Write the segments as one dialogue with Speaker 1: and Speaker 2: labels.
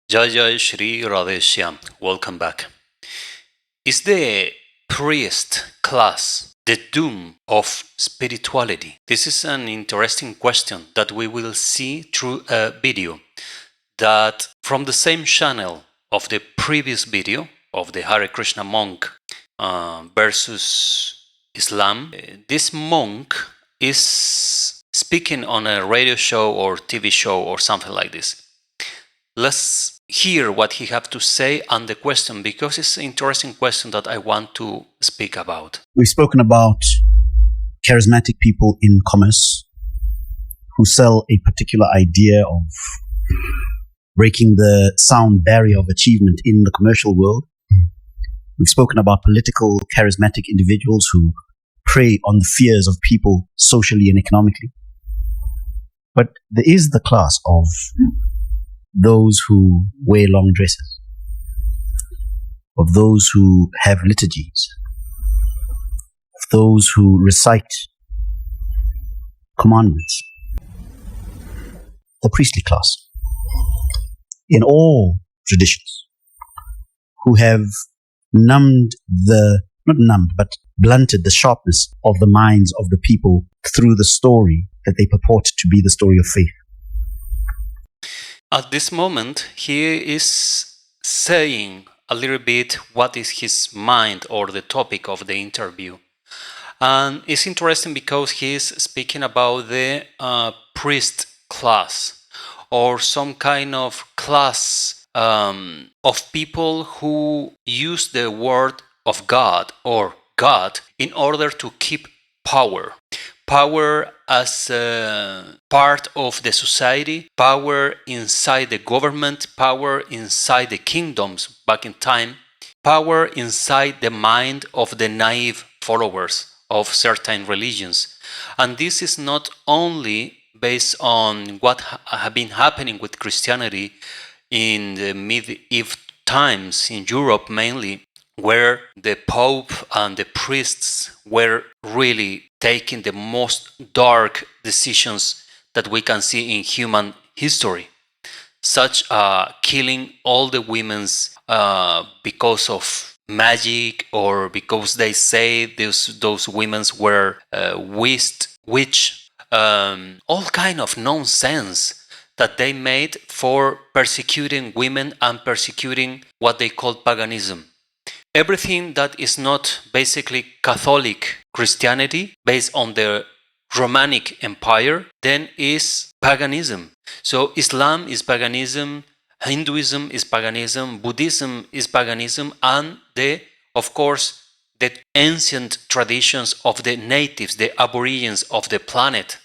Speaker 1: Jai Jai Shri Radheshyam. Welcome back. Is the priest class the doom of spirituality? This is an interesting question that we will see through a video that from the same channel of the previous video of the Hare Krishna monk versus Islam. This monk is speaking on a radio show or TV show or something like this. Let's hear what he have to say on the question, because it's an interesting question that I want to speak about.
Speaker 2: We've spoken about charismatic people in commerce who sell a particular idea of breaking the sound barrier of achievement in the commercial world. We've spoken about political, charismatic individuals who prey on the fears of people socially and economically. But there is the class of those who wear long dresses, of those who have liturgies, of those who recite commandments, the priestly class, in all traditions, who have blunted the sharpness of the minds of the people through the story that they purport to be the story of faith.
Speaker 1: At this moment, he is saying a little bit what is his mind or the topic of the interview. And it's interesting because he is speaking about the priest class, or some kind of class of people who use the word of God or God in order to keep power. Power as a part of the society, power inside the government, power inside the kingdoms back in time, power inside the mind of the naive followers of certain religions. And this is not only based on what have been happening with Christianity in the medieval times in Europe mainly, where the Pope and the priests were really taking the most dark decisions that we can see in human history, such killing all the women's because of magic, or because they say those women were witch, all kind of nonsense that they made for persecuting women and persecuting what they called paganism. Everything that is not basically Catholic Christianity based on the Romanic Empire then is paganism. So Islam is paganism, Hinduism is paganism, Buddhism is paganism, and of course the ancient traditions of the natives, the aborigines of the planet.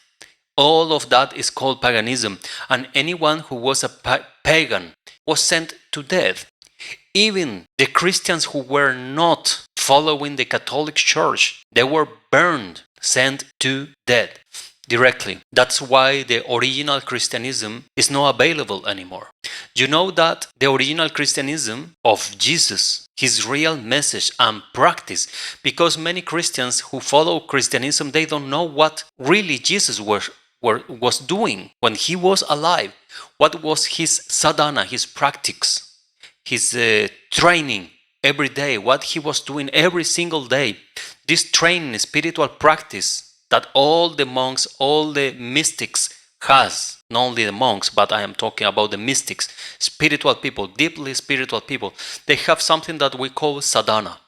Speaker 1: All of that is called paganism, and anyone who was a pagan was sent to death. Even the Christians who were not following the Catholic Church, they were burned, sent to death directly. That's why the original Christianism is not available anymore. You know that the original Christianism of Jesus, his real message and practice, because many Christians who follow Christianism, they don't know what really Jesus was doing when he was alive. What was his sadhana, his practice, his training every day, what he was doing every single day. This training, spiritual practice that all the monks, all the mystics has, not only the monks, but I am talking about the mystics, spiritual people, deeply spiritual people, they have something that we call sadhana.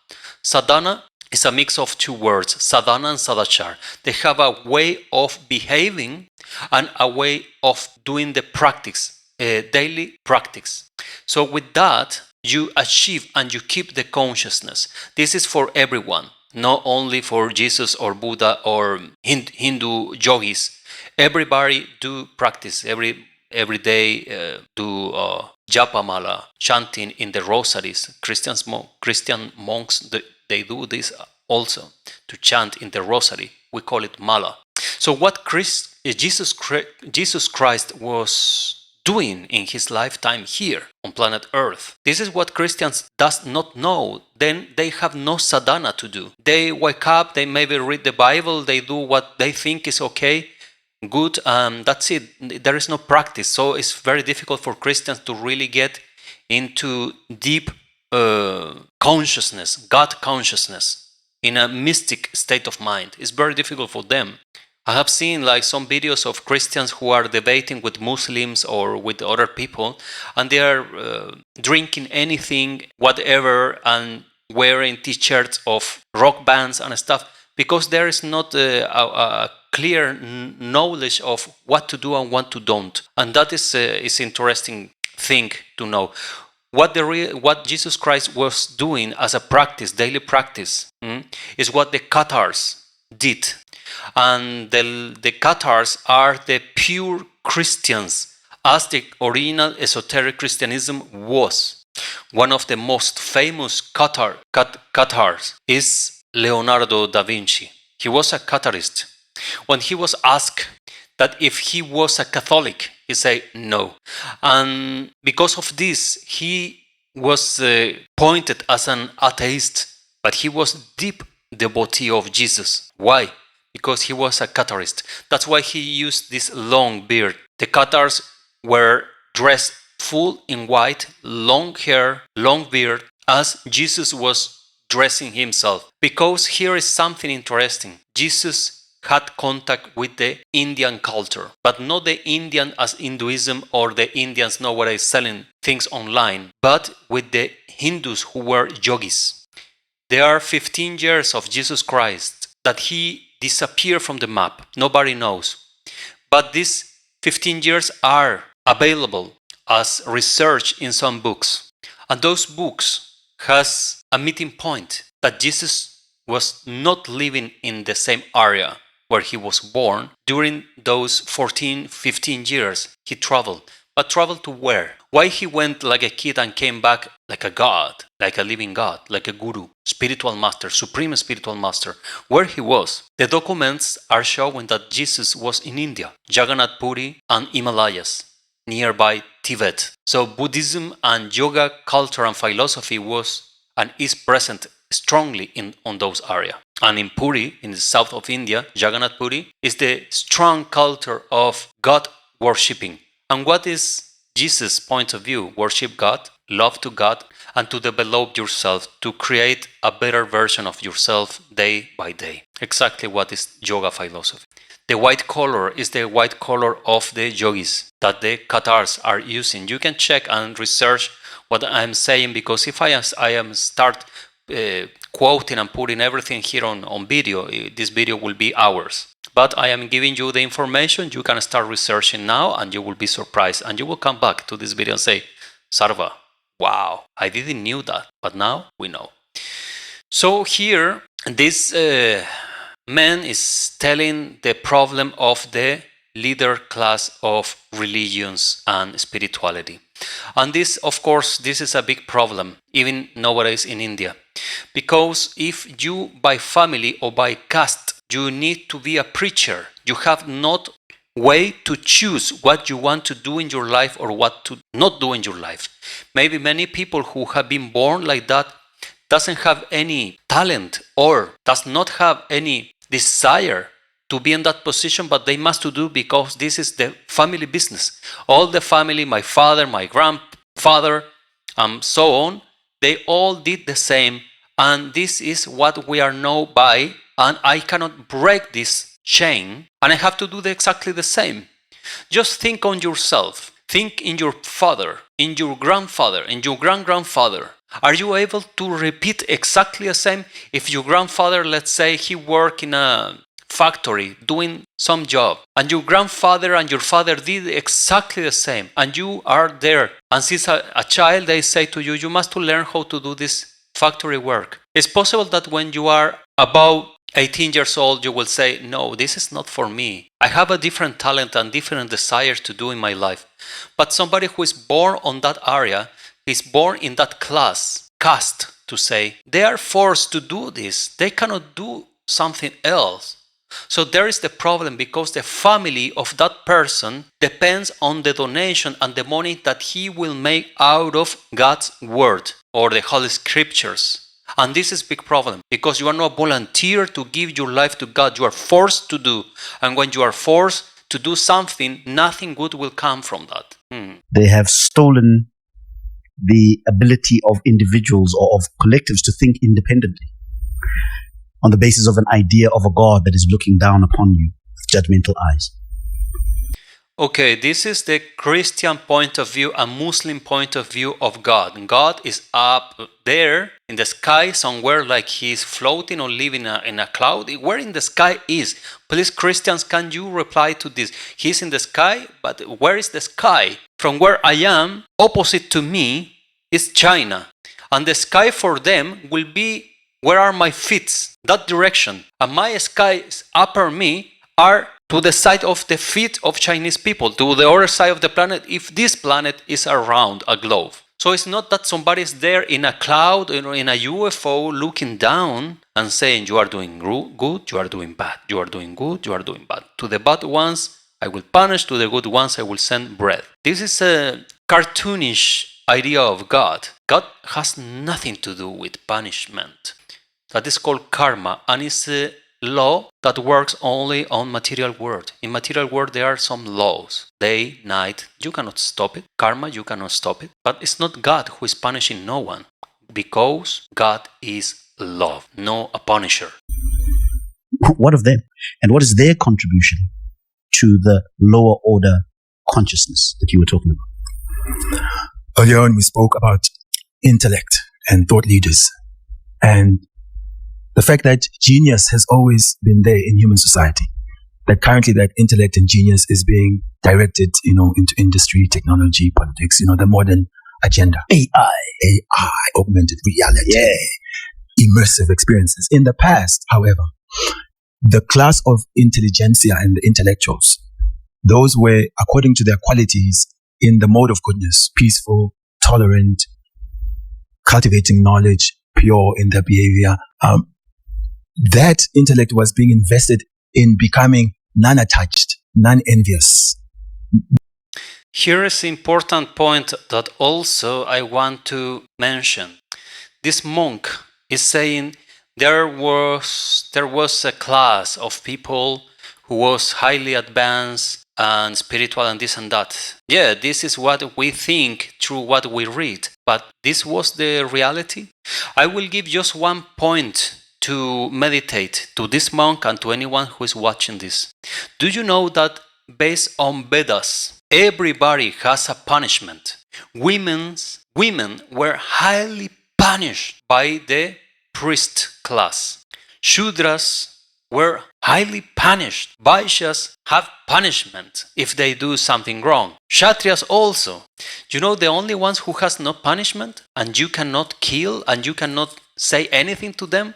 Speaker 1: Sadhana is a mix of two words, sadhana and sadachar. They have a way of behaving and a way of doing the practice, daily practice. So with that, you achieve and you keep the consciousness. This is for everyone, not only for Jesus or Buddha or Hindu yogis. Everybody do practice every day, do japa mala, chanting in the rosaries. Christian monks, they do this also, to chant in the rosary. We call it mala. So what Jesus Christ was doing in his lifetime here on planet Earth. This is what Christians does not know. Then they have no sadhana to do. They wake up, they maybe read the Bible, they do what they think is okay, good, that's it. There is no practice. So it's very difficult for Christians to really get into deep consciousness, God consciousness, in a mystic state of mind. It's very difficult for them. I have seen like some videos of Christians who are debating with Muslims or with other people, and they are drinking anything, whatever, and wearing t-shirts of rock bands and stuff, because there is not a clear knowledge of what to do and what to don't. And that is interesting thing to know. What Jesus Christ was doing as a practice, daily practice, is what the Cathars did. And the Cathars are the pure Christians, as the original esoteric Christianism was. One of the most famous Cathars is Leonardo da Vinci. He was a Catharist. When he was asked that if he was a Catholic, he said no. And because of this, he was pointed as an atheist, but he was deep devotee of Jesus. Why? Because he was a Catharist. That's why he used this long beard. The Cathars were dressed full in white, long hair, long beard, as Jesus was dressing himself. Because here is something interesting. Jesus had contact with the Indian culture, but not the Indian as Hinduism or the Indians nowadays selling things online, but with the Hindus who were yogis. There are 15 years of Jesus Christ that he disappeared from the map. Nobody knows. But these 15 years are available as research in some books. And those books has a meeting point that Jesus was not living in the same area where he was born. During those 14, 15 years, he traveled. But traveled to where? Why he went like a kid and came back like a god, like a living god, like a guru, spiritual master, supreme spiritual master? Where he was? The documents are showing that Jesus was in India, Jagannath Puri and Himalayas, nearby Tibet. So Buddhism and yoga culture and philosophy was and is present strongly on those areas. And in Puri, in the south of India, Jagannath Puri, is the strong culture of God worshipping. And what is Jesus' point of view? Worship God, love to God, and to develop yourself, to create a better version of yourself day by day. Exactly what is yoga philosophy. The white color is the white color of the yogis that the Cathars are using. You can check and research what I'm saying, because if I am start quoting and putting everything here on video, this video will be hours. But I am giving you the information. You can start researching now and you will be surprised. And you will come back to this video and say, Sarva, wow, I didn't knew that, but now we know. So here, this man is telling the problem of the leader class of religions and spirituality. And this, of course, this is a big problem, even nowadays in India. Because if you, by family or by caste, you need to be a preacher, you have not way to choose what you want to do in your life or what to not do in your life. Maybe many people who have been born like that doesn't have any talent or does not have any desire to be in that position, but they must to do because this is the family business. All the family, my father, my grandfather, and so on, they all did the same, and this is what we are known by, and I cannot break this chain, and I have to do exactly the same. Just think on yourself. Think in your father, in your grandfather, in your grandfather. Are you able to repeat exactly the same? If your grandfather, let's say, he worked in a factory doing some job, and your grandfather and your father did exactly the same, and you are there, and since a child they say to you, you must learn how to do this factory work. It's possible that when you are about 18 years old, you will say, no, this is not for me. I have a different talent and different desires to do in my life. But somebody who is born on that area, is born in that class, caste, to say, they are forced to do this. They cannot do something else. So there is the problem, because the family of that person depends on the donation and the money that he will make out of God's word or the Holy Scriptures. And this is a big problem, because you are not volunteer to give your life to God. You are forced to do. And when you are forced to do something, nothing good will come from that.
Speaker 2: They have stolen the ability of individuals or of collectives to think independently on the basis of an idea of a God that is looking down upon you with judgmental eyes.
Speaker 1: Okay, this is the Christian point of view, a Muslim point of view of God. God is up there in the sky somewhere, like he's floating or living in a cloud. Where in the sky is? Please, Christians, can you reply to this? He's in the sky, but where is the sky? From where I am, opposite to me, is China. And the sky for them will be where are my feet, that direction. And my skies upper me are to the side of the feet of Chinese people, to the other side of the planet, if this planet is around a globe. So it's not that somebody is there in a cloud or in a UFO looking down and saying, you are doing good, you are doing bad, you are doing good, you are doing bad. To the bad ones, I will punish, to the good ones, I will send bread. This is a cartoonish idea of God. God has nothing to do with punishment. That is called karma, and it's a law that works only on material world. In material world, there are some laws. Day, night, you cannot stop it. Karma, you cannot stop it. But it's not God who is punishing no one, because God is love, no a punisher.
Speaker 2: What of them? And what is their contribution to the lower order consciousness that you were talking about?
Speaker 3: Earlier on, we spoke about intellect and thought leaders, and the fact that genius has always been there in human society. That currently that intellect and genius is being directed, into industry, technology, politics, the modern agenda. AI, augmented reality, immersive experiences. In the past, however, the class of intelligentsia and the intellectuals, those were, according to their qualities, in the mode of goodness, peaceful, tolerant, cultivating knowledge, pure in their behavior. That intellect was being invested in becoming non-attached, non-envious.
Speaker 1: Here is an important point that also I want to mention. This monk is saying there was a class of people who was highly advanced and spiritual and this and that. Yeah, this is what we think through what we read, but this was the reality. I will give just one point to meditate to this monk and to anyone who is watching this. Do you know that based on Vedas, everybody has a punishment? Women were highly punished by the priest class. Shudras were highly punished. Vaishyas have punishment if they do something wrong. Kshatriyas also. You know the only ones who has no punishment and you cannot kill and you cannot say anything to them?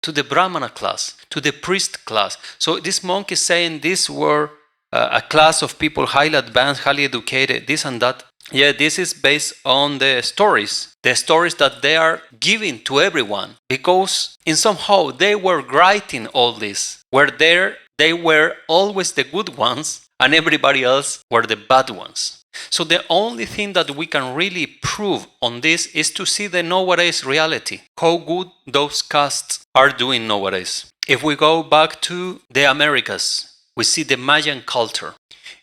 Speaker 1: To the Brahmana class, to the priest class. So this monk is saying these were a class of people highly advanced, highly educated, this and that. Yeah, this is based on the stories that they are giving to everyone, because in somehow they were writing all this. Where there, they were always the good ones and everybody else were the bad ones. So the only thing that we can really prove on this is to see the nowadays reality, how good those castes are doing nowadays. If we go back to the Americas, we see the Mayan culture.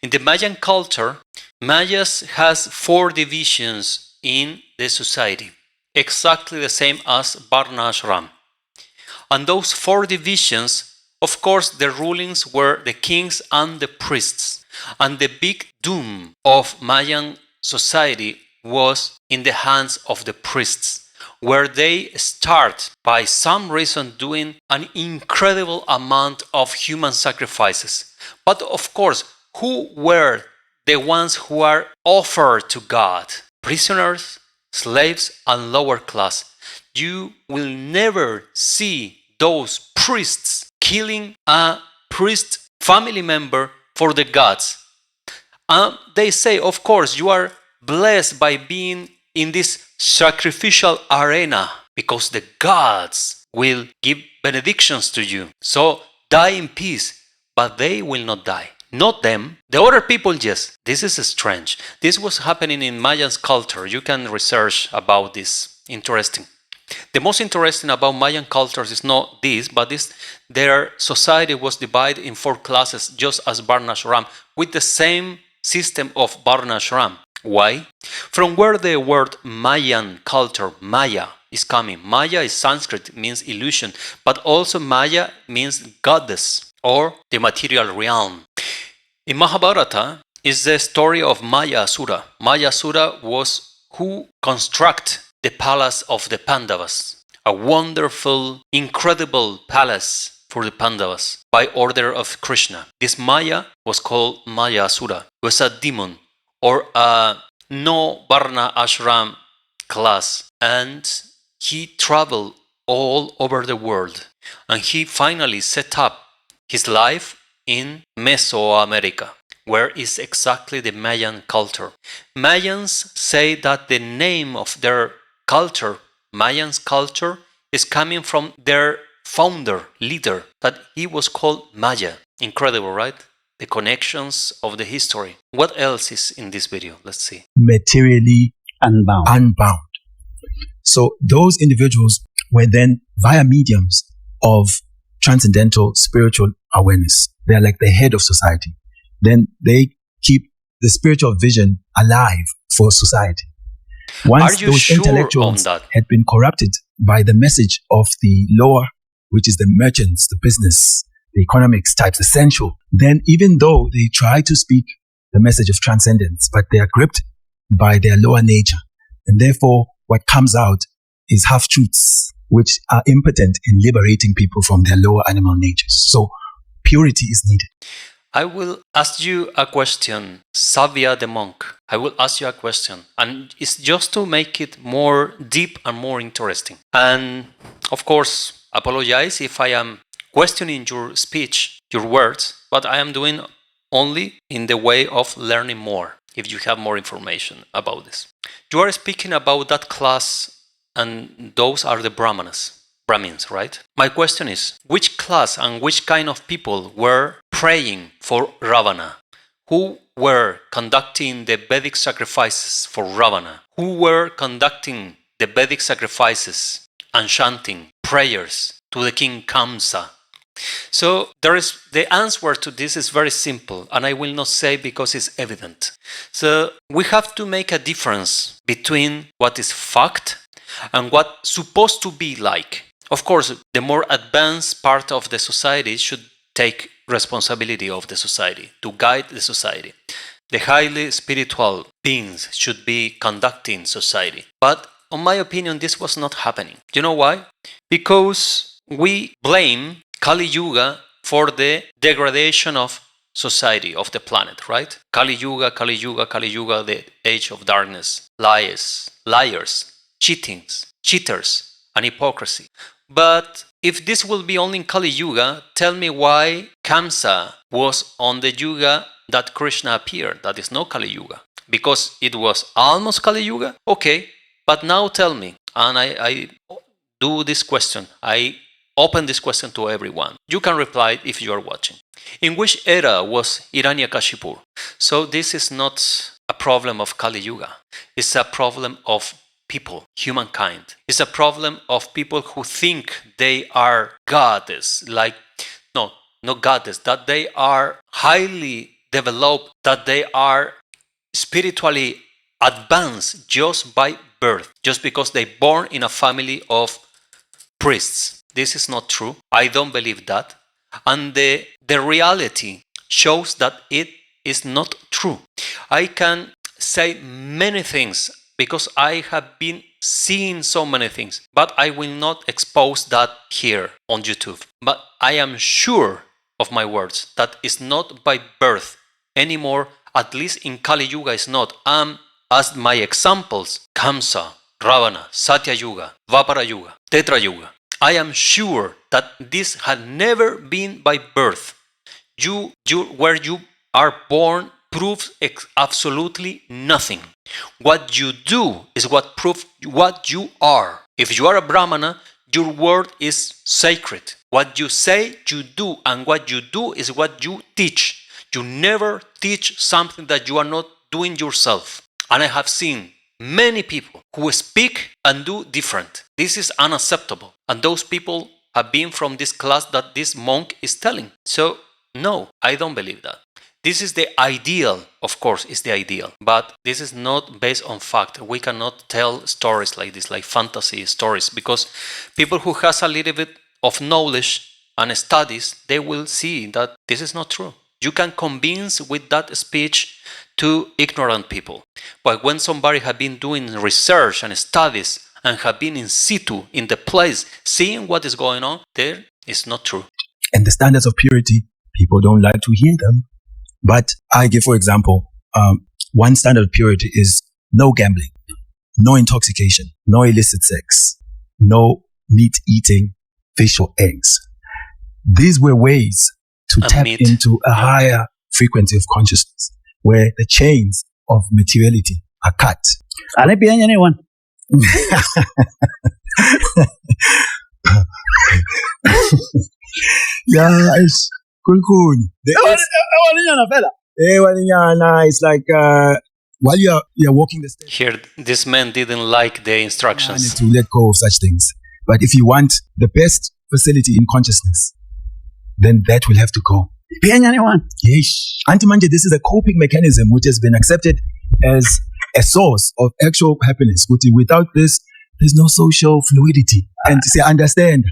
Speaker 1: In the Mayan culture, Mayas has 4 divisions in the society, exactly the same as Varna Ashram. And those 4 divisions, of course, the rulings were the kings and the priests. And the big doom of Mayan society was in the hands of the priests, where they start by some reason doing an incredible amount of human sacrifices. But of course, who were the ones who are offered to God? Prisoners, slaves, and lower class. You will never see those priests killing a priest family member for the gods. They say, of course, you are blessed by being in this sacrificial arena because the gods will give benedictions to you. So die in peace, but they will not die. Not them. The other people, yes. This is strange. This was happening in Mayan culture. You can research about this. Interesting. The most interesting about Mayan cultures is not this, but their society was divided in 4 classes, just as Varna Ashram, with the same system of Varna Ashram. Why? From where the word Mayan culture, Maya, is coming. Maya is Sanskrit, means illusion, but also Maya means goddess or the material realm. In Mahabharata is the story of Maya Asura. Maya Asura was who construct the palace of the Pandavas, a wonderful, incredible palace for the Pandavas by order of Krishna. This Maya was called Maya Asura. It was a demon or a no Varna Ashram class, and he traveled all over the world, and he finally set up his life in Mesoamerica, where is exactly the Mayan culture. Mayans say that the name of their culture, Mayans culture, is coming from their founder, leader, that he was called Maya. Incredible, right? The connections of the history. What else is in this video? Let's see.
Speaker 3: Materially unbound. So those individuals were then via mediums of transcendental spiritual awareness. They're like the head of society. Then they keep the spiritual vision alive for society. Once
Speaker 1: Are you
Speaker 3: those
Speaker 1: sure on
Speaker 3: intellectuals
Speaker 1: that?
Speaker 3: had been corrupted by the message of the lower, which is the merchants, the business, the economics types, the sensual, then even though they try to speak the message of transcendence, but they are gripped by their lower nature. And therefore, what comes out is half-truths, which are impotent in liberating people from their lower animal natures. So purity is needed.
Speaker 1: I will ask you a question, Savia the monk. I will ask you a question, and it's just to make it more deep and more interesting. And of course, apologize if I am questioning your speech, your words, but I am doing only in the way of learning more, if you have more information about this. You are speaking about that class, and those are the Brahmins, right? My question is, which class and which kind of people were praying for Ravana? Who were conducting the Vedic sacrifices for Ravana? Who were conducting the Vedic sacrifices and chanting prayers to the king Kamsa? So the answer to this is very simple, and I will not say because it's evident. So we have to make a difference between what is fact and what's supposed to be like. Of course, the more advanced part of the society should take responsibility of the society, to guide the society. The highly spiritual beings should be conducting society. But in my opinion, this was not happening. You know why? Because we blame Kali Yuga for the degradation of society, of the planet, right? Kali Yuga, Kali Yuga, Kali Yuga, the age of darkness, liars, cheaters, and hypocrisy. But if this will be only in Kali Yuga, tell me why Kamsa was on the Yuga that Krishna appeared. That is not Kali Yuga. Because it was almost Kali Yuga? Okay, but now tell me, and I do this question, I open this question to everyone. You can reply if you are watching. In which era was Hiranyakashipu? So this is not a problem of Kali Yuga. It's a problem of people, humankind. It's a problem of people who think they are goddess, not goddess, that they are highly developed, that they are spiritually advanced just by birth, just because they born in a family of priests. This is not true. I don't believe that. And the reality shows that it is not true. I can say many things because I have been seeing so many things, but I will not expose that here on YouTube. But I am sure of my words that it's not by birth anymore, at least in Kali Yuga it's not. As my examples, Kamsa, Ravana, Satya Yuga, Vapara Yuga, Tetra Yuga, I am sure that this had never been by birth. Where you are born proves absolutely nothing. What you do is what proves what you are. If you are a Brahmana, your word is sacred. What you say, you do, and what you do is what you teach. You never teach something that you are not doing yourself. And I have seen many people who speak and do different. This is unacceptable. And those people have been from this class that this monk is telling. So, no, I don't believe that. This is the ideal, of course, is the ideal, but this is not based on fact. We cannot tell stories like this, like fantasy stories, because people who has a little bit of knowledge and studies, they will see that this is not true. You can convince with that speech to ignorant people. But when somebody has been doing research and studies and have been in situ, in the place, seeing what is going on, there is not true.
Speaker 3: And the standards of purity, people don't like to hear them. But I give, for example, one standard of purity is no gambling, no intoxication, no illicit sex, no meat eating, fish or eggs. These were ways to tap into a higher frequency of consciousness where the chains of materiality are cut.
Speaker 2: Anyone?
Speaker 3: Yeah, it's cool. It's like while you're walking the stairs.
Speaker 1: Here, this man didn't like the instructions.
Speaker 3: To let go of such things. But if you want the best facility in consciousness, then that will have to go. Yes. Antimanje, this is a coping mechanism which has been accepted as a source of actual happiness. Without this, there's no social fluidity. And say, understand.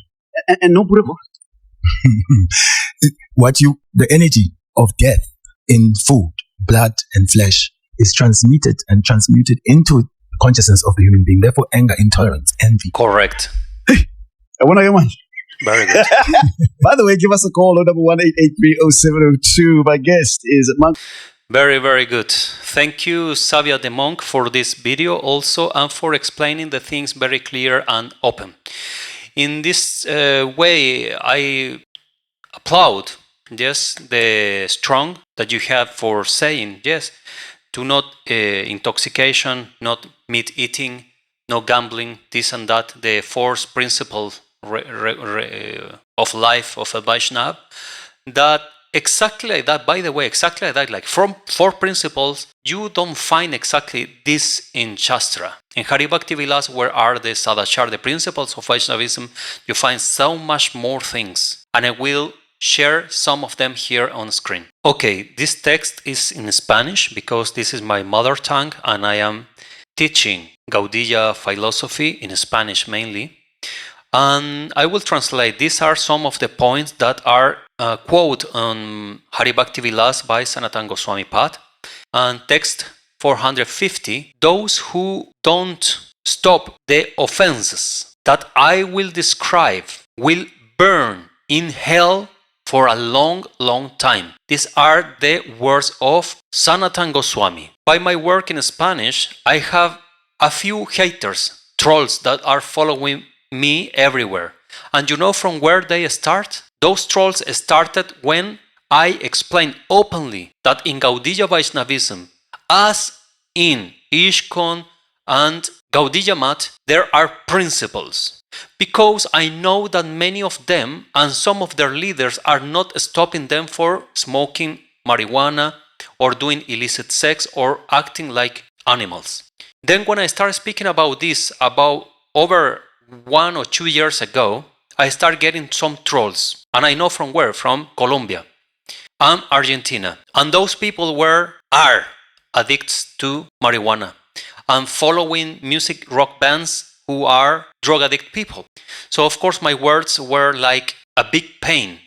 Speaker 2: And no purple.
Speaker 3: The energy of death in food, blood, and flesh is transmitted and transmuted into the consciousness of the human being. Therefore, anger, intolerance, envy.
Speaker 1: Correct.
Speaker 2: Hey, I want to get one.
Speaker 1: Very good.
Speaker 2: By the way, give us a call on 1-883-0702. My guest is Monk.
Speaker 1: Very, very good. Thank you, Savia the Monk, for this video also and for explaining the things very clear and open. In this way, I applaud, yes, the strong that you have for saying, yes, to not intoxication, not meat eating, no gambling, this and that, the fourth principle of life of a Vaishnava, that exactly like that, by the way, exactly like that, like from 4 principles, you don't find exactly this in Shastra. In Hari Bhakti Vilas, where are the Sadachar, the principles of Vaishnavism, you find so much more things. And I will share some of them here on screen. Okay, this text is in Spanish because this is my mother tongue and I am teaching Gaudiya philosophy in Spanish mainly. And I will translate. These are some of the points that are quote on Hari Bhakti Vilas by Sanatana Goswami Pad. And text 450, those who don't stop the offenses that I will describe will burn in hell for a long, long time. These are the words of Sanatana Goswami. By my work in Spanish, I have a few haters, trolls that are following me everywhere. And you know from where they start? Those trolls started when I explained openly that in Gaudiya Vaishnavism, as in ISKCON and Gaudiya Mat, there are principles. Because I know that many of them and some of their leaders are not stopping them for smoking marijuana or doing illicit sex or acting like animals. Then when I started speaking about this, about over 1 or 2 years ago, I started getting some trolls. And I know from where? From Colombia and Argentina. And those people are addicts to marijuana and following music rock bands who are drug addict people. So of course my words were like a big pain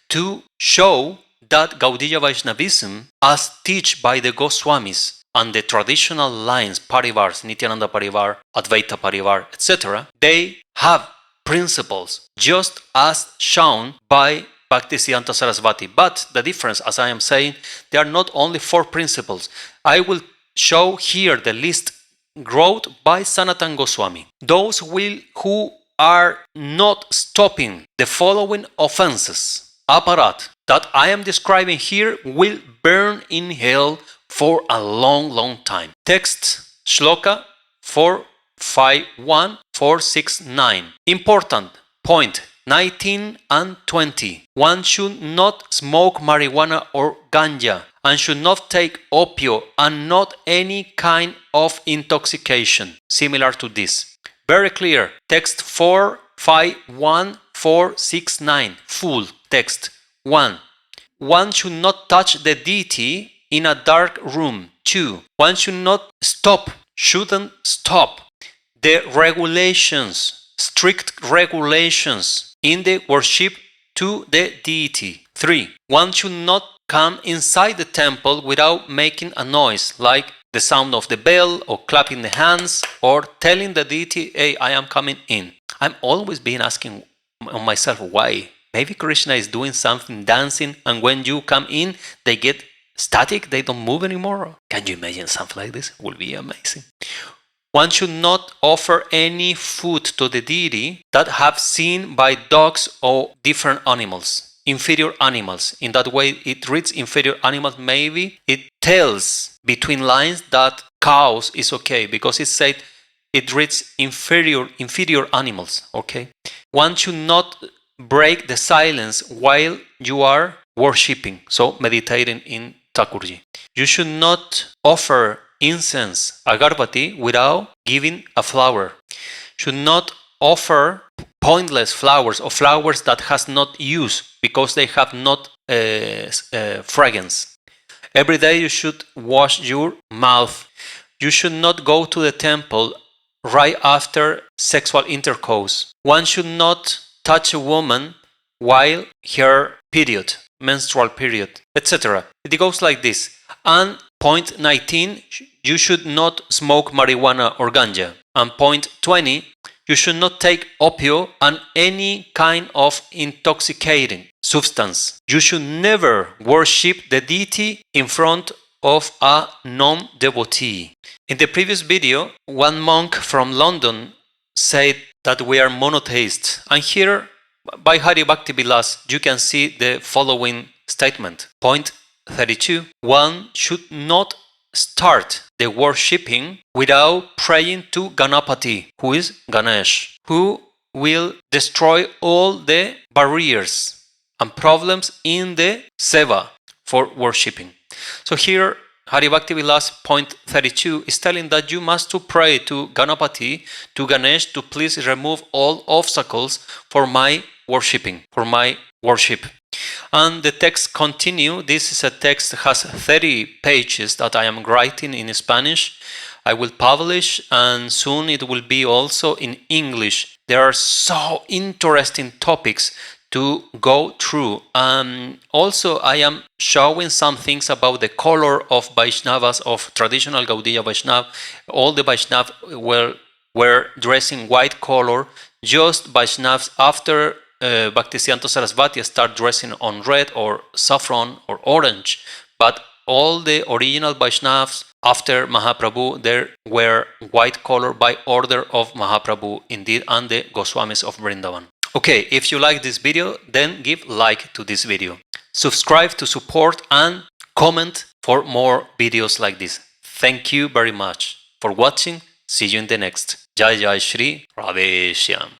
Speaker 1: to show that Gaudiya Vaishnavism, as taught by the Goswamis and the traditional lines, Parivars, Nityananda Parivar, Advaita Parivar, etc., they have principles just as shown by Bhaktisiddhanta Sarasvati. But the difference, as I am saying, there are not only 4 principles. I will show here the list wrote by Sanatana Goswami. Those who are not stopping the following offenses, aparat, that I am describing here will burn in hell for a long, long time. Text, Shloka 451, 469. Important point 19 and 20. One should not smoke marijuana or ganja and should not take opio and not any kind of intoxication similar to this. Very clear. Text 451, 469. Full text. 1. one should not touch the deity in a dark room. 2. One shouldn't stop the regulations, strict regulations in the worship to the deity. 3. One should not come inside the temple without making a noise, like the sound of the bell or clapping the hands or telling the deity, hey, I am coming in. I'm always been asking myself why. Maybe Krishna is doing something, dancing, and when you come in, they get static, they don't move anymore. Can you imagine something like this? It will be amazing. One should not offer any food to the deity that have seen by dogs or different animals, inferior animals. In that way, it reads inferior animals. Maybe it tells between lines that cows is okay, because it said it reads inferior animals. Okay. One should not break the silence while you are worshipping, so meditating in Thakurji. You should not offer incense, agarbati, without giving a flower. Should not offer pointless flowers or flowers that has not use because they have not fragrance. Every day you should wash your mouth. You should not go to the temple right after sexual intercourse. One should not touch a woman while her period, menstrual period, etc. It goes like this. And point 19, you should not smoke marijuana or ganja. And point 20, you should not take opio and any kind of intoxicating substance. You should never worship the deity in front of a non-devotee. In the previous video, one monk from London said that we are monotheists. And here, by Hari Bhakti Vilas, you can see the following statement. Point 32. One should not start the worshipping without praying to Ganapati, who is Ganesh, who will destroy all the barriers and problems in the seva for worshipping. So here, Hari Bhakti Vilas point 32 is telling that you must to pray to Ganapati, to Ganesh, to please remove all obstacles for my worshipping, for my worship. And the text continue. This is a text that has 30 pages that I am writing in Spanish. I will publish, and soon it will be also in English. There are so interesting topics to go through. Also, I am showing some things about the color of Vaishnavas, of traditional Gaudiya Vaishnav. All the Vaishnav were dressing white color. Just Vaishnavs after Bhaktisiddhanta Sarasvati start dressing on red or saffron or orange. But all the original Vaishnavs after Mahaprabhu, they were white color by order of Mahaprabhu indeed, and the Goswamis of Vrindavan. Okay, if you like this video, then give like to this video. Subscribe to support and comment for more videos like this. Thank you very much for watching. See you in the next. Jai Jai Shri Radhe Shyam.